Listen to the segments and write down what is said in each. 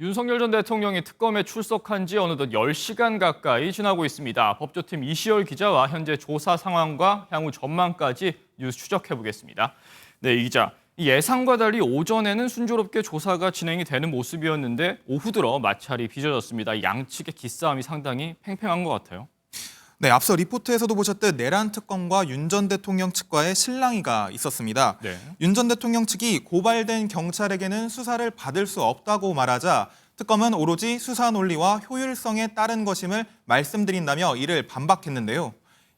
윤석열 전 대통령이 특검에 출석한 지 어느덧 10시간 가까이 지나고 있습니다. 법조팀 이시열 기자와 현재 조사 상황과 향후 전망까지 뉴스 추적해 보겠습니다. 네, 이 기자. 예상과 달리 오전에는 순조롭게 조사가 진행이 되는 모습이었는데 오후 들어 마찰이 빚어졌습니다. 양측의 기싸움이 상당히 팽팽한 것 같아요. 네, 앞서 리포트에서도 보셨듯 내란 특검과 윤 전 대통령 측과의 실랑이가 있었습니다. 네. 윤 전 대통령 측이 고발된 경찰에게는 수사를 받을 수 없다고 말하자 특검은 오로지 수사 논리와 효율성에 따른 것임을 말씀드린다며 이를 반박했는데요.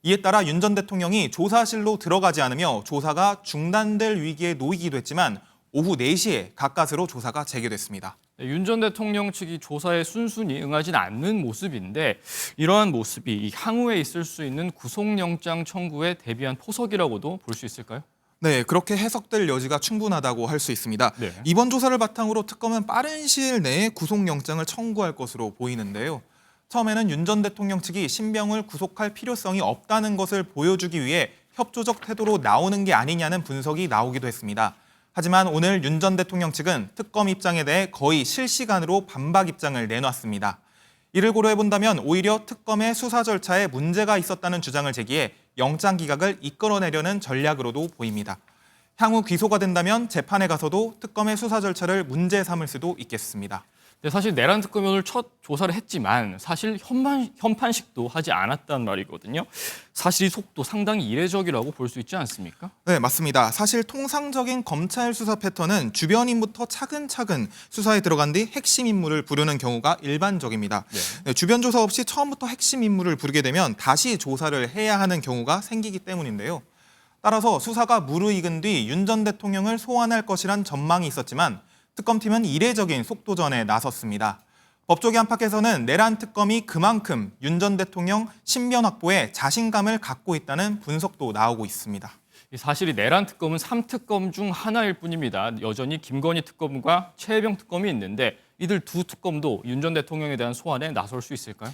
이에 따라 윤 전 대통령이 조사실로 들어가지 않으며 조사가 중단될 위기에 놓이기도 했지만 오후 4시에 가까스로 조사가 재개됐습니다. 윤 전 대통령 측이 조사에 순순히 응하진 않는 모습인데 이러한 모습이 향후에 있을 수 있는 구속영장 청구에 대비한 포석이라고도 볼 수 있을까요? 네, 그렇게 해석될 여지가 충분하다고 할 수 있습니다. 네. 이번 조사를 바탕으로 특검은 빠른 시일 내에 구속영장을 청구할 것으로 보이는데요. 처음에는 윤 전 대통령 측이 신병을 구속할 필요성이 없다는 것을 보여주기 위해 협조적 태도로 나오는 게 아니냐는 분석이 나오기도 했습니다. 하지만 오늘 윤 전 대통령 측은 특검 입장에 대해 거의 실시간으로 반박 입장을 내놨습니다. 이를 고려해본다면 오히려 특검의 수사 절차에 문제가 있었다는 주장을 제기해 영장 기각을 이끌어내려는 전략으로도 보입니다. 향후 기소가 된다면 재판에 가서도 특검의 수사 절차를 문제 삼을 수도 있겠습니다. 네, 사실 내란 특검이 오늘 첫 조사를 했지만 사실 현판식도 하지 않았단 말이거든요. 사실 이 속도 상당히 이례적이라고 볼 수 있지 않습니까? 네, 맞습니다. 사실 통상적인 검찰 수사 패턴은 주변인부터 차근차근 수사에 들어간 뒤 핵심 인물을 부르는 경우가 일반적입니다. 네, 주변 조사 없이 처음부터 핵심 인물을 부르게 되면 다시 조사를 해야 하는 경우가 생기기 때문인데요. 따라서 수사가 무르익은 뒤 윤 전 대통령을 소환할 것이란 전망이 있었지만 특검팀은 이례적인 속도전에 나섰습니다. 법조계 안팎에서는 내란 특검이 그만큼 윤 전 대통령 신변 확보에 자신감을 갖고 있다는 분석도 나오고 있습니다. 사실 이 내란 특검은 3특검 중 하나일 뿐입니다. 여전히 김건희 특검과 최혜병 특검이 있는데 이들 두 특검도 윤 전 대통령에 대한 소환에 나설 수 있을까요?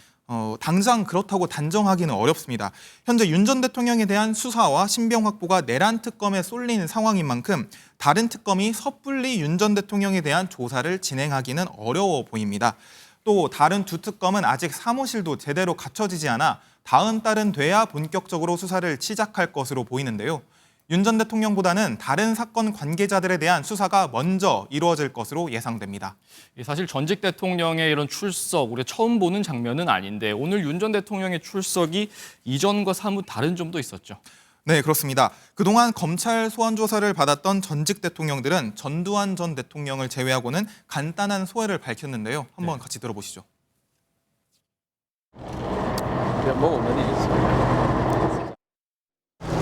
당장 그렇다고 단정하기는 어렵습니다. 현재 윤 전 대통령에 대한 수사와 신병 확보가 내란 특검에 쏠린 상황인 만큼 다른 특검이 섣불리 윤 전 대통령에 대한 조사를 진행하기는 어려워 보입니다. 또 다른 두 특검은 아직 사무실도 제대로 갖춰지지 않아 다음 달은 돼야 본격적으로 수사를 시작할 것으로 보이는데요. 윤 전 대통령보다는 다른 사건 관계자들에 대한 수사가 먼저 이루어질 것으로 예상됩니다. 사실 전직 대통령의 이런 출석, 우리가 처음 보는 장면은 아닌데 오늘 윤 전 대통령의 출석이 이전과 사뭇 다른 점도 있었죠. 네, 그렇습니다. 그동안 검찰 소환 조사를 받았던 전직 대통령들은 전두환 전 대통령을 제외하고는 간단한 소회를 밝혔는데요. 한번 같이 들어보시죠. 뭐 없는 일이 있습니다.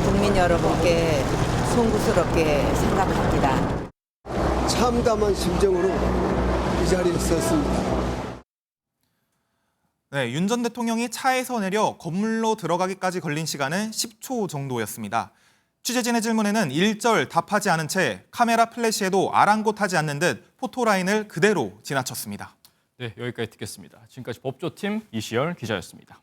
국민 여러분께 송구스럽게 생각합니다. 참담한 심정으로 이 자리에 섰습니다. 네, 윤 전 대통령이 차에서 내려 건물로 들어가기까지 걸린 시간은 10초 정도였습니다. 취재진의 질문에는 일절 답하지 않은 채 카메라 플래시에도 아랑곳하지 않는 듯 포토라인을 그대로 지나쳤습니다. 네, 여기까지 듣겠습니다. 지금까지 법조팀 이시열 기자였습니다.